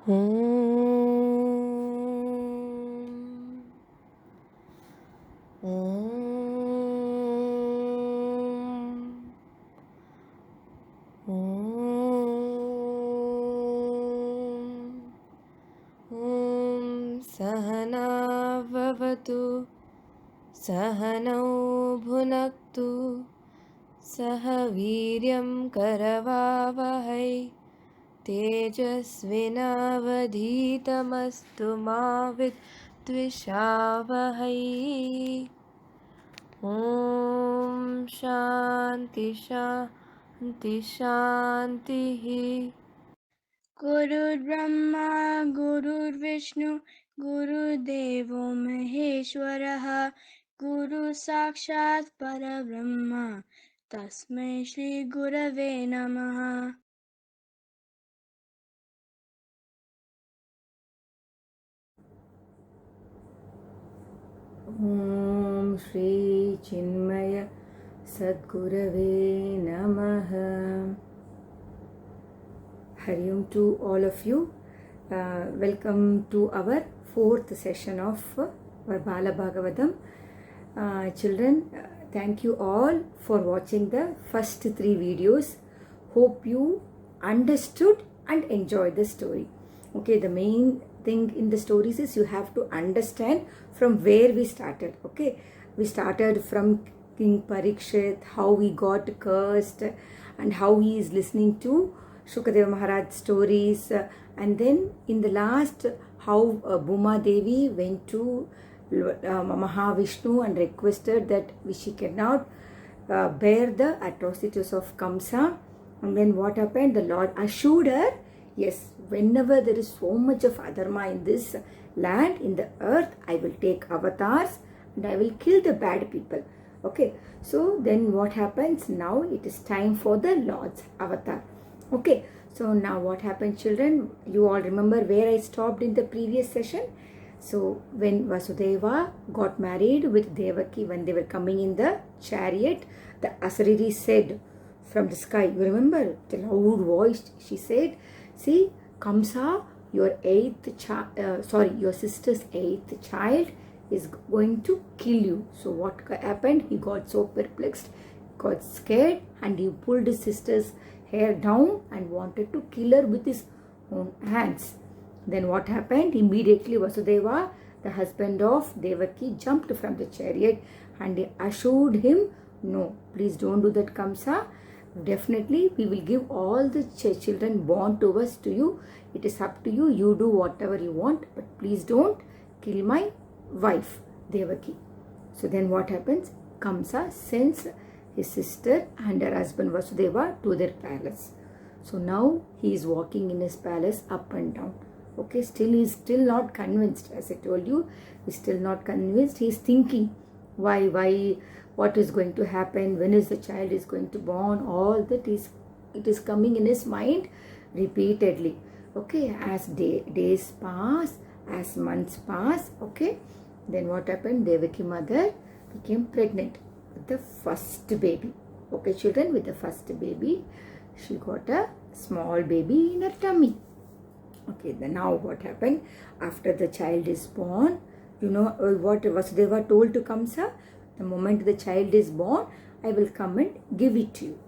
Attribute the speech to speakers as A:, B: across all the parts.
A: सहना भवतु सहनौ भुनक्तु सह वीर्यं करवावहै तेजस्विनावधीतमस्तु मा विद्विषावहै। ॐ शान्ति शान्ति शान्तिः।
B: गुरुर्ब्रह्मा गुरुर्विष्णु गुरुदेवो महेश्वरः गुरुसाक्षात् परब्रह्म तस्मै श्रीगुरवे नमः।
C: ॐ श्री चिन्मय सद्गुरवे नमः. Hari Om to all of you. Welcome to our fourth session of our Bala Bhagavatam. Children, thank you all for watching the first three videos. Hope you understood and enjoyed the story. Okay, the main thing in the stories is you have to understand from where we started. Okay, we started from King Parikshit, how he got cursed and how he is listening to Shukadeva Maharaj stories, and then in the last how Bhuma Devi went to Mahavishnu and requested that she cannot bear the atrocities of Kamsa. And then what happened? The Lord assured her, yes, whenever there is so much of adharma in this land, in the earth, I will take avatars and I will kill the bad people. Okay, so then what happens? Now it is time for the Lord's avatar. Okay, so now what happened, children? You all remember where I stopped in the previous session? So when Vasudeva got married with Devaki, when they were coming in the chariot, the Asariri said from the sky, you remember the loud voice, she said, see, Kamsa, your your sister's eighth child is going to kill you. So what happened? He got so perplexed, got scared, and he pulled his sister's hair down and wanted to kill her with his own hands. Then what happened? Immediately Vasudeva, the husband of Devaki, jumped from the chariot and he assured him, no, please don't do that, Kamsa. Definitely we will give all the children born to us to you. It is up to you. You do whatever you want, but please don't kill my wife, Devaki. So then what happens? Kamsa sends his sister and her husband Vasudeva to their palace. So now he is walking in his palace up and down. Okay, still he is still not convinced. As I told you, he is still not convinced. He is thinking, why, what is going to happen? When is the child is going to born? All that is, it is coming in his mind repeatedly. Okay, as days pass, as months pass. Okay, then what happened? Devaki mother became pregnant with the first baby. Okay, children, with the first baby, she got a small baby in her tummy. Okay, then now what happened? After the child is born, you know what Vasudeva told to Kamsa? The moment the child is born, I will come and give it to you.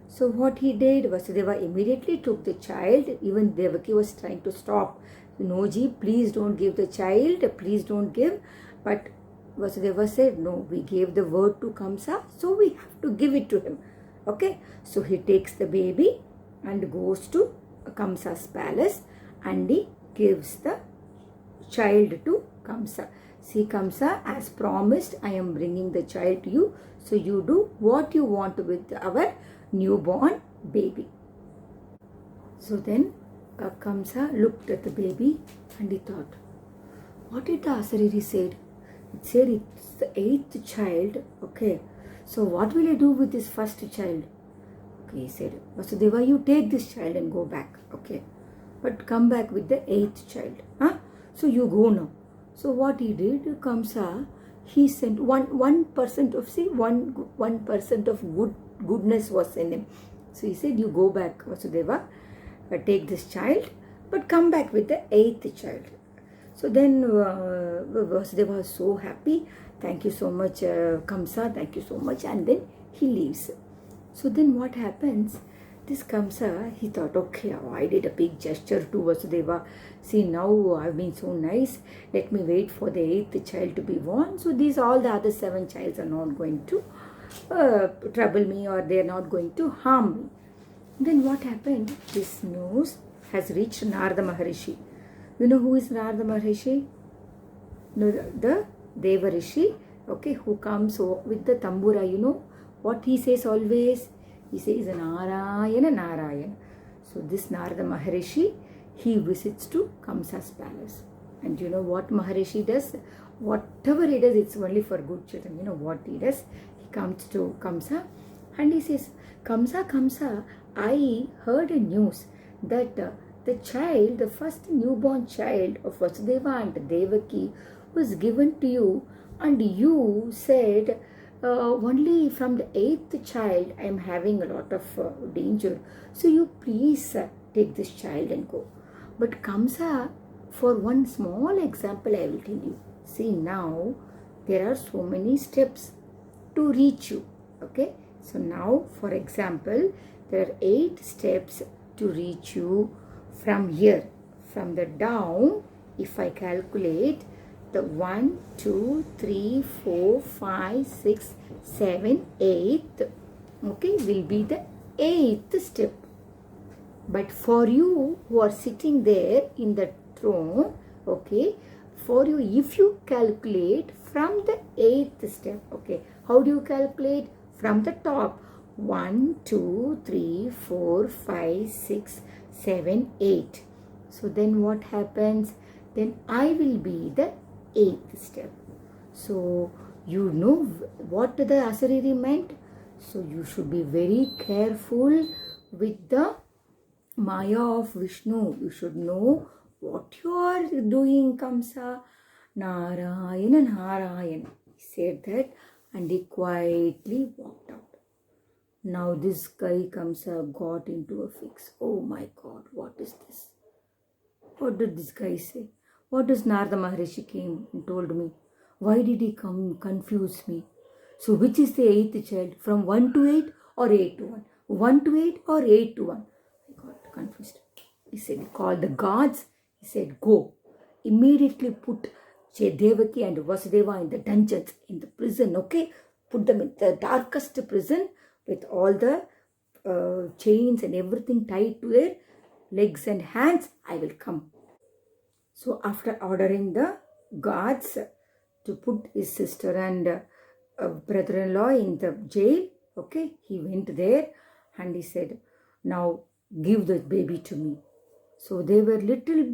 C: So what he did, Vasudeva immediately took the child. Even Devaki was trying to stop. No, ji, please don't give the child. Please don't give. But Vasudeva said, no, we gave the word to Kamsa, so we have to give it to him. Okay, so he takes the baby and goes to Kamsa's palace and he gives the child to Kamsa. See, Kamsa, as promised, I am bringing the child to you. So you do what you want with our newborn baby. So then Kamsa looked at the baby and he thought, what did the Asariri said? It said it's the eighth child. Okay, so what will I do with this first child? Okay, he said, Vasudeva, you take this child and go back. Okay, but come back with the eighth child. Huh? So you go now. So what he did, Kamsa, he sent 1% of, see, 1% of goodness was in him. So he said, you go back, Vasudeva, take this child but come back with the 8th child. So then Vasudeva was so happy. Thank you so much, Kamsa, thank you so much. And then he leaves. So then what happens? This Kamsa, he thought, okay, I did a big gesture to Vasudeva. See, now I've been so nice. Let me wait for the 8th child to be born. So these all the other 7 childs are not going to trouble me, or they are not going to harm me. Then what happened? This news has reached Narada Maharishi. You know who is Narada Maharishi? No, the Deva Rishi, okay, who comes with the tambura. You know what he says always? He says Narayana, Narayana. So this Narada Maharishi, he visits to Kamsa's palace. And you know what Maharishi does? Whatever he does, it's only for good children. You know what he does? He comes to Kamsa and he says, Kamsa, Kamsa, I heard a news that the child, the first newborn child of Vasudeva and Devaki was given to you, and you said only from the 8th child I am having a lot of danger. So you please take this child and go. But Kamsa, for one small example I will tell you. See, now there are so many steps to reach you. Okay. So now, for example, there are 8 steps to reach you from here. From the down, if I calculate, the 1, 2, 3, 4, 5, 6, 7, 8, okay, will be the 8th step. But for you who are sitting there in the throne, okay, for you, if you calculate from the 8th step, okay, how do you calculate? From the top, 1, 2, 3, 4, 5, 6, 7, 8. So then what happens? Then I will be the 8th step. So you know what the Asariri meant? So you should be very careful with the Maya of Vishnu. You should know what you are doing, Kamsa. Narayana, Narayana. He said that and he quietly walked out. Now this guy Kamsa got into a fix. Oh my God, what is this? What did this guy say? What does Narada Maharishi came and told me? Why did he come confuse me? So which is the 8th child? From 1 to 8 or 8 to 1? 1 to 8 or 8 to 1? I got confused. He said, call the gods. He said, go. Immediately put Devaki and Vasudeva in the dungeons, in the prison, okay? Put them in the darkest prison with all the chains and everything tied to their legs and hands. I will come. So after ordering the guards to put his sister and brother-in-law in the jail, okay, he went there and he said, now give the baby to me. So they were little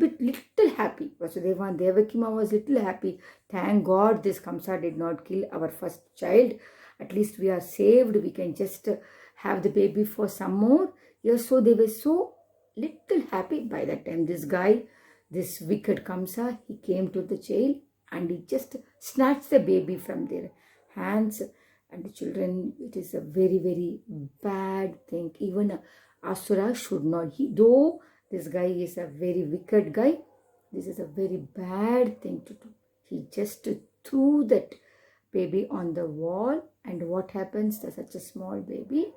C: happy. Vasudeva and Devakima was little happy. Thank God this Kamsa did not kill our first child. At least we are saved. We can just have the baby for some more years. So they were so little happy. By that time, this guy, this wicked Kamsa, he came to the jail and he just snatched the baby from their hands. And the children, it is a very, very bad thing. Even a Asura should not. Though this guy is a very wicked guy, this is a very bad thing to do. He just threw that baby on the wall, and what happens? Such a small baby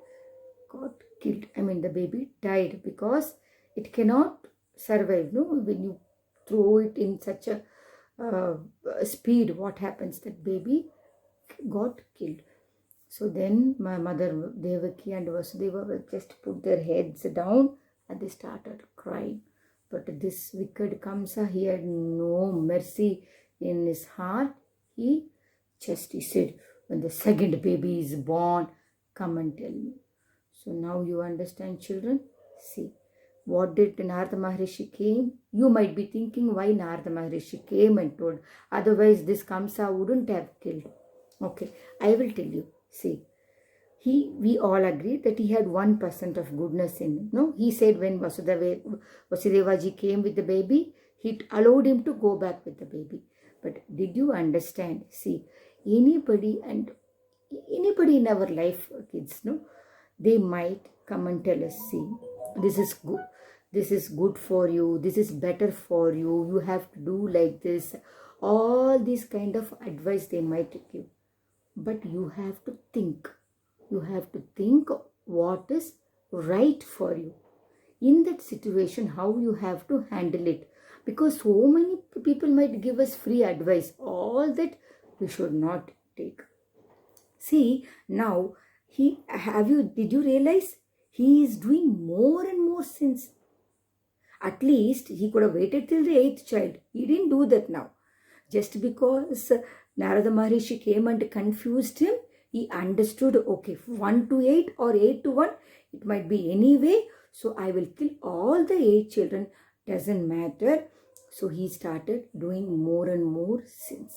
C: got killed. I mean, the baby died because it cannot survive. No, when you throw it in such a speed, what happens? That baby got killed. So then my mother Devaki and Vasudeva will just put their heads down and they started crying. But this wicked Kamsa, he had no mercy in his heart. He said, when the second baby is born, come and tell me. So now you understand, children. See, what did Narada Maharishi came? You might be thinking why Narada Maharishi came and told. Otherwise this Kamsa wouldn't have killed. Okay, I will tell you. See, we all agreed that he had 1% of goodness in him. No, he said when Vasudevaji came with the baby, he allowed him to go back with the baby. But did you understand? See, anybody in our life, kids, no, they might come and tell us, see, this is good. this is good for you, this is better for you, you have to do like this. All these kind of advice they might give. But you have to think. You have to think what is right for you. In that situation, how you have to handle it. Because so many people might give us free advice. All that we should not take. See, now did you realize he is doing more and more sins? At least he could have waited till the 8th child. He didn't do that now. Just because Narada Maharishi came and confused him, he understood, okay, 1 to 8 or 8 to 1, it might be any way. So I will kill all the 8 children. Doesn't matter. So he started doing more and more sins.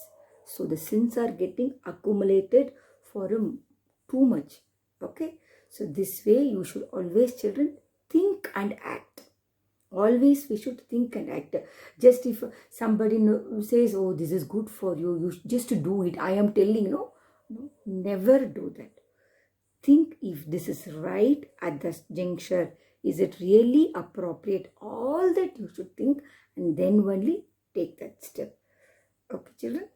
C: So the sins are getting accumulated for him too much. Okay. So this way you should always, children, think and act. Always we should think and act. Just if somebody says, oh, this is good for you, you just do it. I am telling, no, never do that. Think if this is right at this juncture. Is it really appropriate? All that you should think and then only take that step. Okay, children?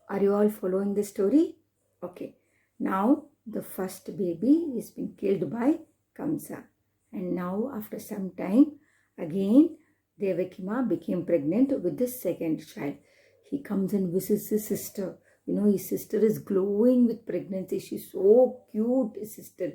C: Are you all following the story? Okay. Now the first baby is being killed by Kamsa. And now after some time, again, Devaki Ma became pregnant with the second child. He comes and visits his sister. You know, his sister is glowing with pregnancy. She's so cute, his sister.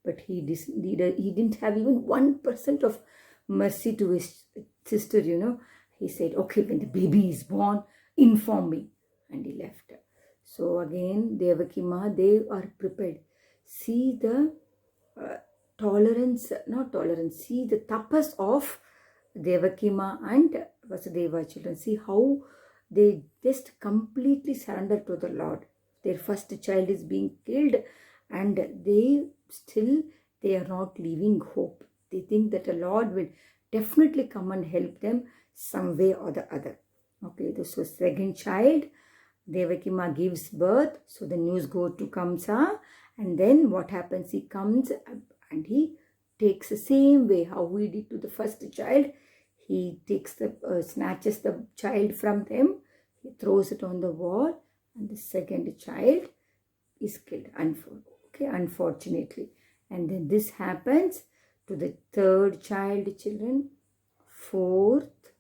C: But he didn't have even 1% of mercy to his sister, you know. He said, okay, when the baby is born, inform me. And he left her. So again, Devaki Ma, they are prepared. See the see the tapas of Devaki Ma and Vasudeva children. See how they just completely surrender to the Lord. Their first child is being killed and they are not leaving hope. They think that the Lord will definitely come and help them some way or the other. Okay, this was second child. Devaki Ma gives birth. So the news goes to Kamsa. And then what happens? He comes and he takes the same way how we did to the first child. He takes snatches the child from them. He throws it on the wall. And the second child is killed. Unfortunately. And then this happens to the third child, children. Fourth,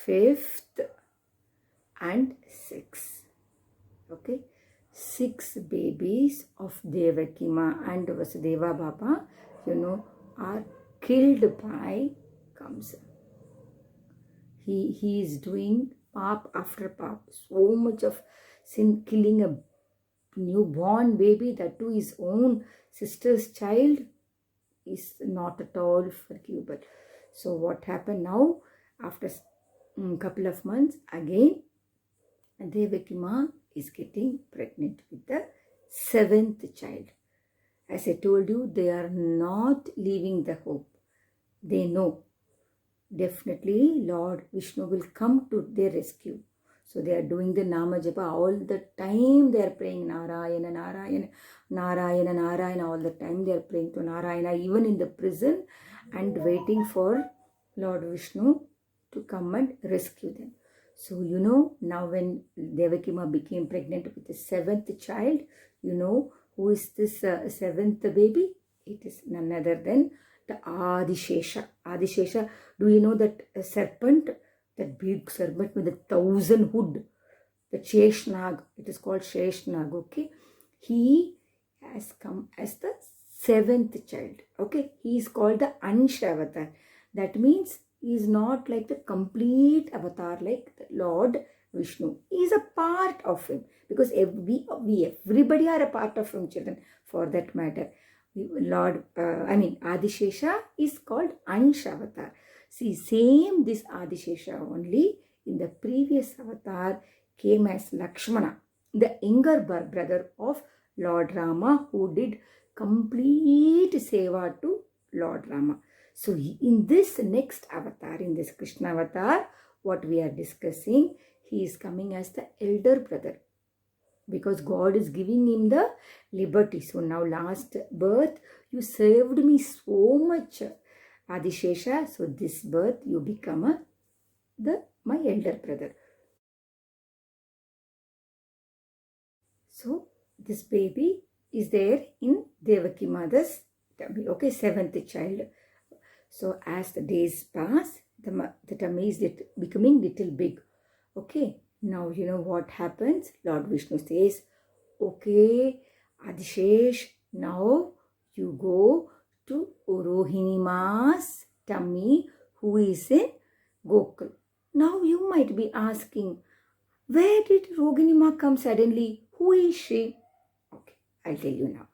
C: fifth, and sixth. Okay. 6 babies of Devaki Ma and Vasudeva Baba, you know, are killed by Kamsa. He is doing pap after pap. So much of sin, killing a newborn baby, that too his own sister's child, is not at all forgivable. So what happened now? After a couple of months, again, Devaki Ma is getting pregnant with the 7th child. As I told you, they are not leaving the hope. They know definitely Lord Vishnu will come to their rescue. So they are doing the Nama Japa all the time. They are praying Narayana, Narayana, Narayana, Narayana. All the time they are praying to Narayana, even in the prison, and waiting for Lord Vishnu to come and rescue them. So, you know, now when Devaki Ma became pregnant with the 7th child, you know, who is this 7th baby? It is none other than the Adishesha. Adishesha, do you know that serpent? That big serpent with 1,000 hood. The Sheshnag, it is called Sheshnag, okay? He has come as the 7th child, okay? He is called the Ansha Avatar. That means he is not like the complete avatar like the Lord Vishnu. He is a part of him, because everybody are a part of him, children, for that matter. Adishesha is called Ansha Avatar. See, same this Adishesha only in the previous avatar came as Lakshmana, the younger brother of Lord Rama, who did complete seva to Lord Rama. So in this next avatar, in this Krishna avatar, what we are discussing, he is coming as the elder brother, because God is giving him the liberty. So now last birth, you served me so much. Adishesha, so this birth you become my elder brother. So this baby is there in Devaki mother's tummy. Okay, seventh child. So as the days pass, the tummy is becoming little big. Okay, now you know what happens. Lord Vishnu says, okay, Adishesh, now you go to Rohini Ma's tummy, who is in Gokul. Now you might be asking, where did Rohini Ma come suddenly? Who is she? Okay, I'll tell you now.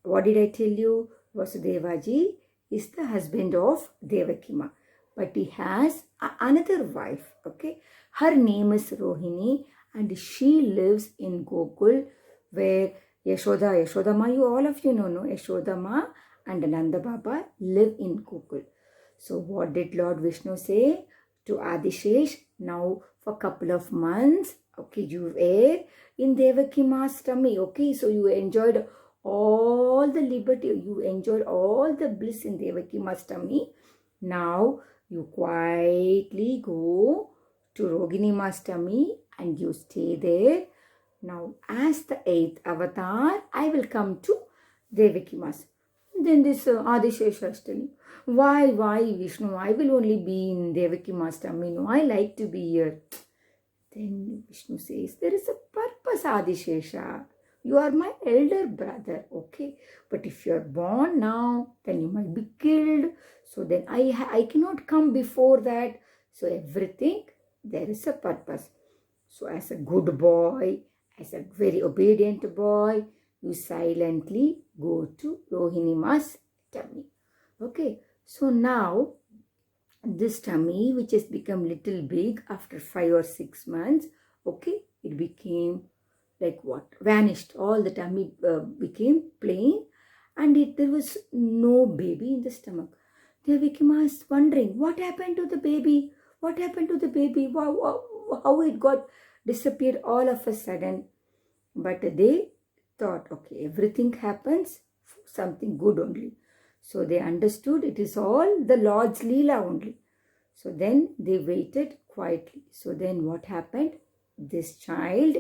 C: What did I tell you? Vasudevaji is the husband of Devakima, but he has another wife. Okay, her name is Rohini, and she lives in Gokul, where Yashodama, you all of you know, no? Yashodama and Nanda Baba live in Gokul. So what did Lord Vishnu say to Adishesh? Now for a couple of months, okay, you were in Devakima's tummy. Okay, so you enjoyed all the liberty, you enjoyed all the bliss in Devakima's tummy. Now you quietly go to Roginima's tummy and you stay there. Now as the 8th avatar, I will come to Devakima's. Then this Adishesha is telling, why Vishnu? I will only be in Devakima's tummy. No, I like to be here. Then Vishnu says, there is a purpose, Adishesha. You are my elder brother, okay? But if you are born now, then you might be killed. So then I cannot come before that. So everything, there is a purpose. So as a good boy, as a very obedient boy, you silently go to Rohinima's tummy. Okay, so now this tummy, which has become little big after 5 or 6 months, okay, it became like what? Vanished. All the tummy became plain, and there was no baby in the stomach. Devikima is wondering, what happened to the baby? What happened to the baby? How it got disappeared all of a sudden? But they thought, okay, everything happens for something good only. So they understood it is all the Lord's Leela only. So then they waited quietly. So then what happened? This child,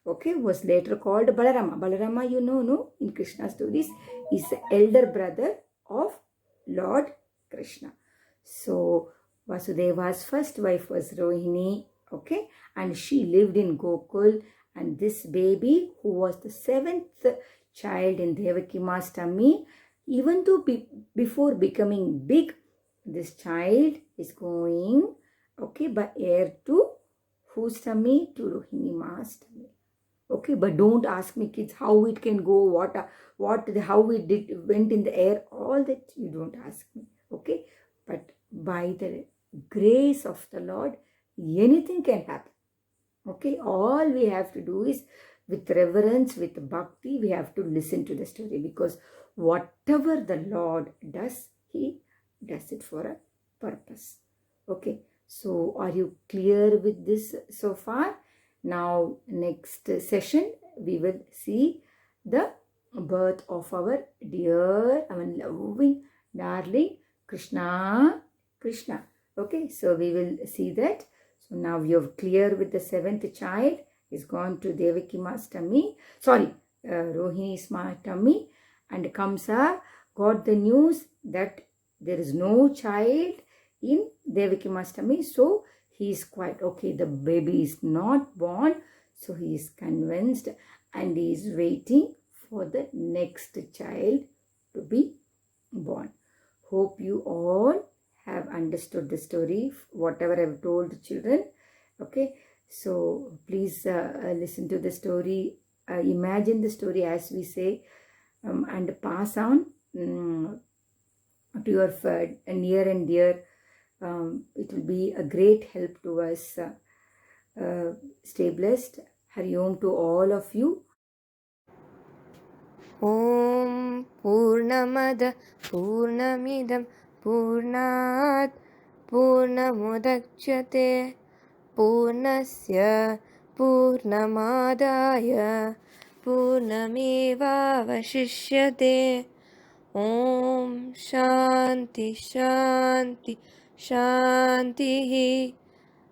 C: okay, was later called Balarama. Balarama, you know, no, in Krishna stories, is the elder brother of Lord Krishna. So Vasudeva's first wife was Rohini, okay, and she lived in Gokul, and this baby, who was the 7th child in Devakima's tummy, even though before becoming big, this child is going, okay, by air to whose tummy? To Rohini Ma's tummy. Okay, but don't ask me, kids, how it can go, how it went in the air. All that you don't ask me. Okay, but by the grace of the Lord, anything can happen. Okay, all we have to do is, with reverence, with bhakti, we have to listen to the story, because whatever the Lord does, He does it for a purpose. Okay, so are you clear with this so far? Now next session we will see the birth of our dear, our loving, darling Krishna. Okay, so we will see that. So now we are clear with the 7th child is gone to Devakima's tummy. Rohini's tummy, and Kamsa got the news that there is no child in Devakima's tummy. So he is quite okay. The baby is not born. So he is convinced and he is waiting for the next child to be born. Hope you all have understood the story, whatever I have told the children. Okay, so please listen to the story, imagine the story as we say, and pass on to your near and dear. It will be a great help to us. Stay blessed. Hari Om to all of you.
A: ॐ पूर्णमद पूर्णमिदं पूर्णात् पूर्णमुदच्यते पूर्णस्य पूर्णमादाय पूर्णमेवावशिष्यते ॐ शान्ति शान्ति शान्तिः।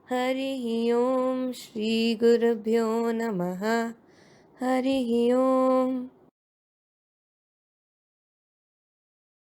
A: हरिः ॐ श्रीगुरुभ्यो नमः। हरिः ॐ।